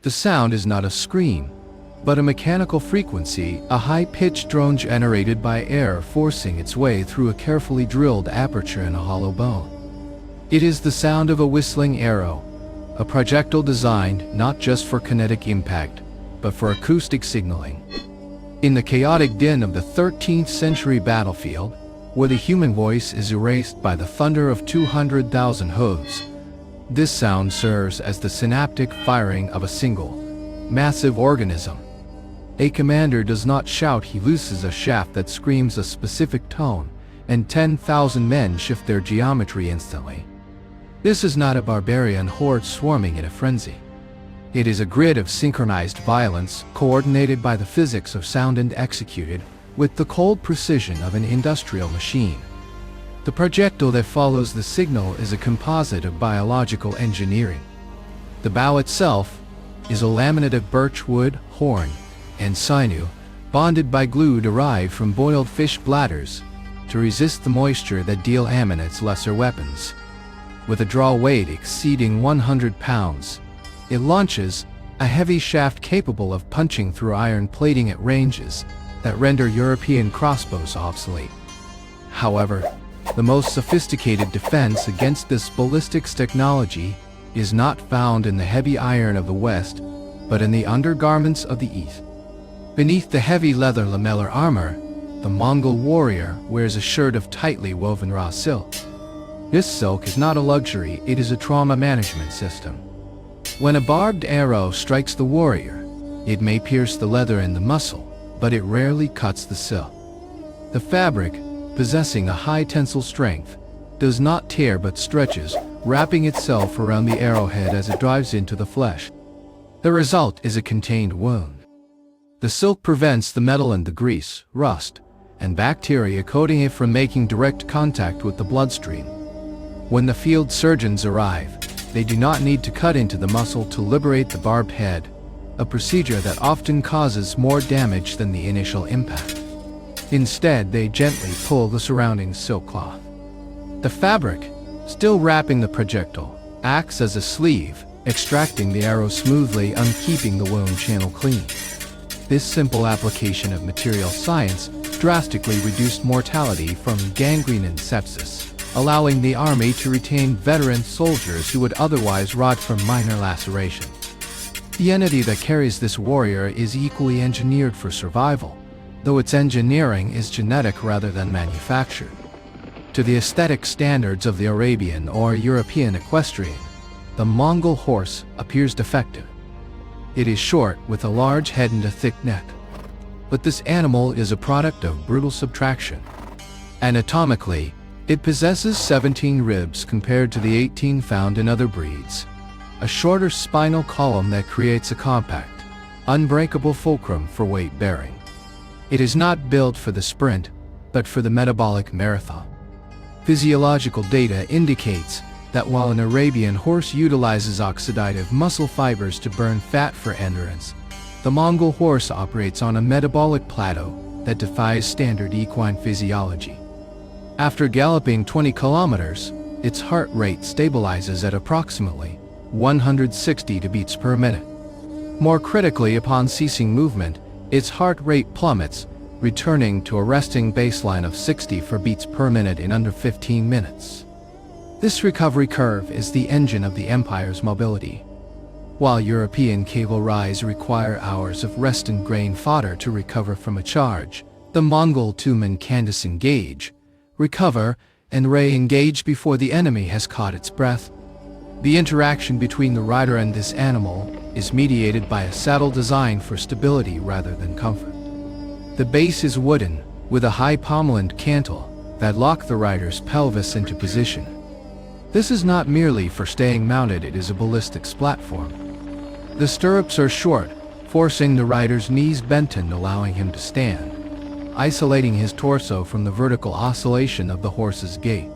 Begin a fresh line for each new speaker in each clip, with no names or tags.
The sound is not a scream, but a mechanical frequency, a high-pitched drone generated by air forcing its way through a carefully drilled aperture in a hollow bone. It is the sound of a whistling arrow, a projectile designed not just for kinetic impact, but for acoustic signaling. In the chaotic din of the 13th century battlefield, where the human voice is erased by the thunder of 200,000 hooves, this sound serves as the synaptic firing of a single, massive organism. A commander does not shout, he looses a shaft that screams a specific tone, and 10,000 men shift their geometry instantly. This is not a barbarian horde swarming in a frenzy. It is a grid of synchronized violence, coordinated by the physics of sound and executed with the cold precision of an industrial machine. The projectile that follows the signal is a composite of biological engineering. The bow itself is a laminate of birch wood, horn, and sinew, bonded by glue derived from boiled fish bladders to resist the moisture that deal its lesser weapons. With a draw weight exceeding 100 pounds, it launches a heavy shaft capable of punching through iron plating at ranges that render European crossbows obsolete. However, the most sophisticated defense against this ballistics technology is not found in the heavy iron of the West, but in the undergarments of the East. Beneath the heavy leather lamellar armor, the Mongol warrior wears a shirt of tightly woven raw silk. This silk is not a luxury, it is a trauma management system. When a barbed arrow strikes the warrior, it may pierce the leather and the muscle, but it rarely cuts the silk. The fabric, possessing a high tensile strength, does not tear but stretches, wrapping itself around the arrowhead as it drives into the flesh. The result is a contained wound. The silk prevents the metal and the grease, rust, and bacteria coating it from making direct contact with the bloodstream. When the field surgeons arrive, they do not need to cut into the muscle to liberate the barbed head, a procedure that often causes more damage than the initial impact. Instead, they gently pull the surrounding silk cloth. The fabric, still wrapping the projectile, acts as a sleeve, extracting the arrow smoothly and keeping the wound channel clean. This simple application of material science drastically reduced mortality from gangrene and sepsis, allowing the army to retain veteran soldiers who would otherwise rot from minor lacerations. The entity that carries this warrior is equally engineered for survival, though its engineering is genetic rather than manufactured. To the aesthetic standards of the Arabian or European equestrian, the Mongol horse appears defective. It is short with a large head and a thick neck. But this animal is a product of brutal subtraction. Anatomically, it possesses 17 ribs compared to the 18 found in other breeds, a shorter spinal column that creates a compact, unbreakable fulcrum for weight bearing. It is not built for the sprint, but for the metabolic marathon. Physiological data indicates that while an Arabian horse utilizes oxidative muscle fibers to burn fat for endurance, the Mongol horse operates on a metabolic plateau that defies standard equine physiology. After galloping 20 kilometers, its heart rate stabilizes at approximately 160 beats per minute. More critically, upon ceasing movement, its heart rate plummets, returning to a resting baseline of 60 beats per minute in under 15 minutes. This recovery curve is the engine of the empire's mobility. While European cavalries require hours of rest and grain fodder to recover from a charge, the Mongol two-men can disengage, recover, and re-engage before the enemy has caught its breath. The interaction between the rider and this animal is mediated by a saddle designed for stability rather than comfort. The base is wooden, with a high pommel cantle that lock the rider's pelvis into position. This is not merely for staying mounted, it is a ballistics platform. The stirrups are short, forcing the rider's knees bent and allowing him to stand, isolating his torso from the vertical oscillation of the horse's gait.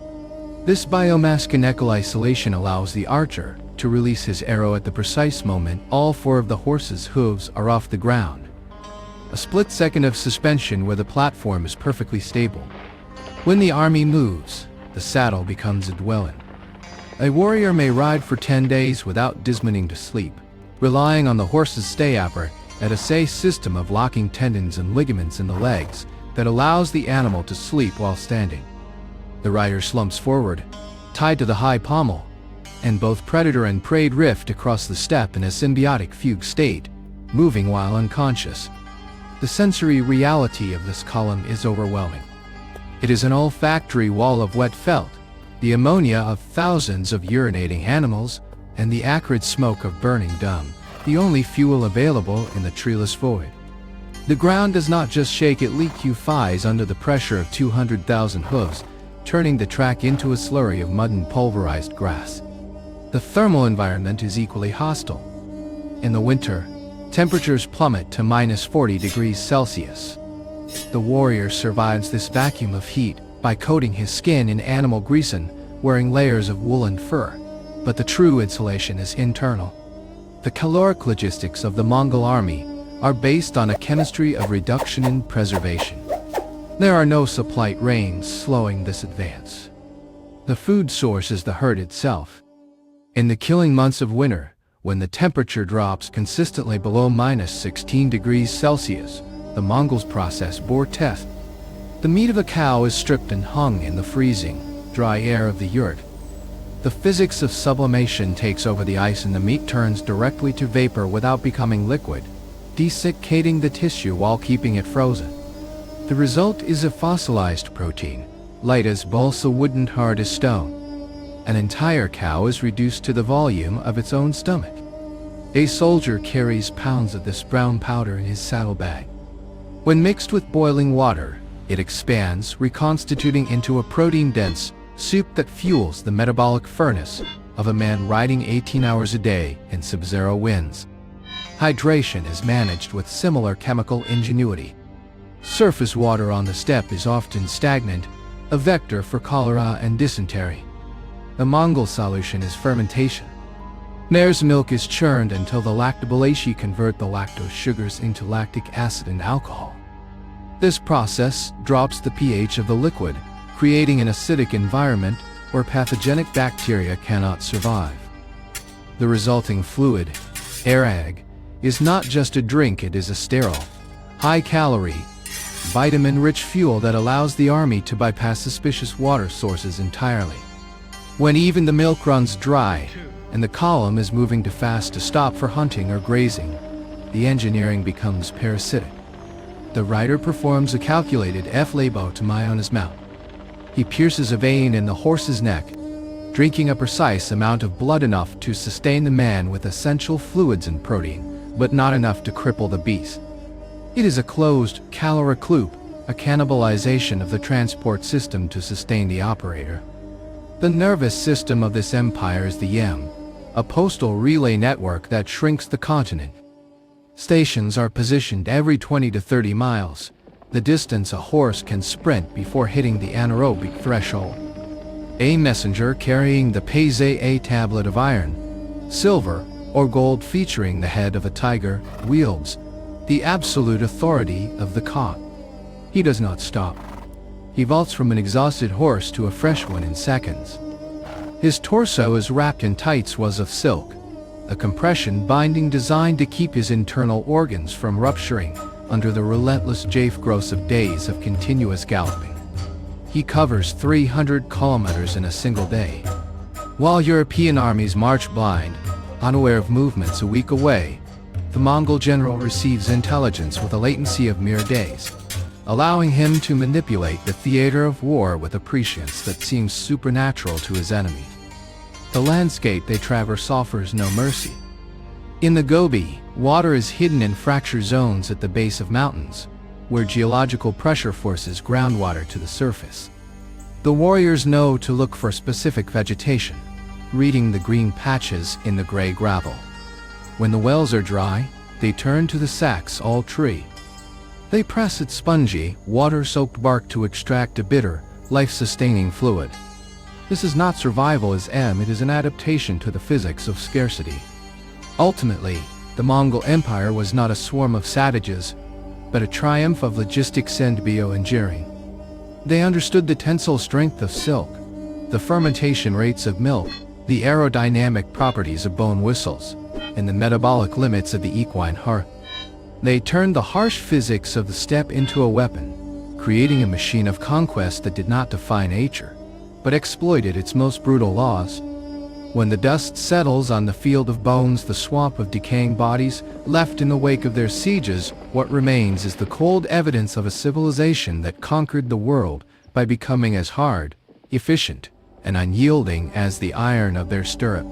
This biomechanical isolation allows the archer to release his arrow at the precise moment all four of the horse's hooves are off the ground. A split second of suspension where the platform is perfectly stable. When the army moves, the saddle becomes a dwelling. A warrior may ride for 10 days without dismounting to sleep, relying on the horse's stay apparatus system of locking tendons and ligaments in the legs that allows the animal to sleep while standing. The rider slumps forward, tied to the high pommel, and both predator and prey drift across the steppe in a symbiotic fugue state, moving while unconscious. The sensory reality of this column is overwhelming. It is an olfactory wall of wet felt, the ammonia of thousands of urinating animals, and the acrid smoke of burning dung, the only fuel available in the treeless void. The ground does not just shake, it liquefies under the pressure of 200,000 hooves, turning the track into a slurry of mud and pulverized grass. The thermal environment is equally hostile. In the winter, temperatures plummet to -40 degrees Celsius. The warrior survives this vacuum of heat by coating his skin in animal grease and wearing layers of wool and fur, but the true insulation is internal. The caloric logistics of the Mongol army are based on a chemistry of reduction and preservation. There are no supply rains slowing this advance. The food source is the herd itself. In the killing months of winter, when the temperature drops consistently below -16 degrees Celsius, the Mongols process boar test. The meat of a cow is stripped and hung in the freezing, dry air of the yurt. The physics of sublimation takes over the ice and the meat turns directly to vapor without becoming liquid, desiccating the tissue while keeping it frozen. The result is a fossilized protein, light as balsa wood and hard as stone. An entire cow is reduced to the volume of its own stomach. A soldier carries pounds of this brown powder in his saddlebag. When mixed with boiling water, it expands, reconstituting into a protein-dense soup that fuels the metabolic furnace of a man riding 18 hours a day in sub-zero winds. Hydration is managed with similar chemical ingenuity. Surface water on the steppe is often stagnant, a vector for cholera and dysentery. The Mongol solution is fermentation. Mare's milk is churned until the lactobalaceae convert the lactose sugars into lactic acid and alcohol. This process drops the pH of the liquid, creating an acidic environment where pathogenic bacteria cannot survive. The resulting fluid, arrowhead, is not just a drink, it is a sterile, high-calorie, vitamin-rich fuel that allows the army to bypass suspicious water sources entirely. When even the milk runs dry, and the column is moving too fast to stop for hunting or grazing, the engineering becomes parasitic. The rider performs a calculated phlebotomy on his mount. He pierces a vein in the horse's neck, drinking a precise amount of blood enough to sustain the man with essential fluids and protein, but not enough to cripple the beast. It is a closed-calorie loop, a cannibalization of the transport system to sustain the operator. The nervous system of this empire is the yam, a postal relay network that shrinks the continent. Stations are positioned every 20 to 30 miles, the distance a horse can sprint before hitting the anaerobic threshold. A messenger carrying the a tablet of iron, silver, or gold featuring the head of a tiger wields the absolute authority of the Khan. He does not stop. He vaults from an exhausted horse to a fresh one in seconds. His torso is wrapped in tight swathes of silk, a compression binding designed to keep his internal organs from rupturing under the relentless jafe-gross of days of continuous galloping. He covers 300 kilometers in a single day. While European armies march blind, unaware of movements a week away, the Mongol general receives intelligence with a latency of mere days, allowing him to manipulate the theater of war with a prescience that seems supernatural to his enemy. The landscape they traverse offers no mercy. In the Gobi, water is hidden in fracture zones at the base of mountains, where geological pressure forces groundwater to the surface. The warriors know to look for specific vegetation, reading the green patches in the gray gravel. When the wells are dry, they turn to the Saxol tree. They press its spongy, water-soaked bark to extract a bitter, life-sustaining fluid. This is not survival as it is an adaptation to the physics of scarcity. Ultimately, the Mongol Empire was not a swarm of savages, but a triumph of logistics and bioengineering. They understood the tensile strength of silk, the fermentation rates of milk, the aerodynamic properties of bone whistles, and the metabolic limits of the equine heart. They turned the harsh physics of the steppe into a weapon, creating a machine of conquest that did not defy nature, but exploited its most brutal laws. When the dust settles on the field of bones, the swamp of decaying bodies left in the wake of their sieges, what remains is the cold evidence of a civilization that conquered the world by becoming as hard, efficient, and unyielding as the iron of their stirrups.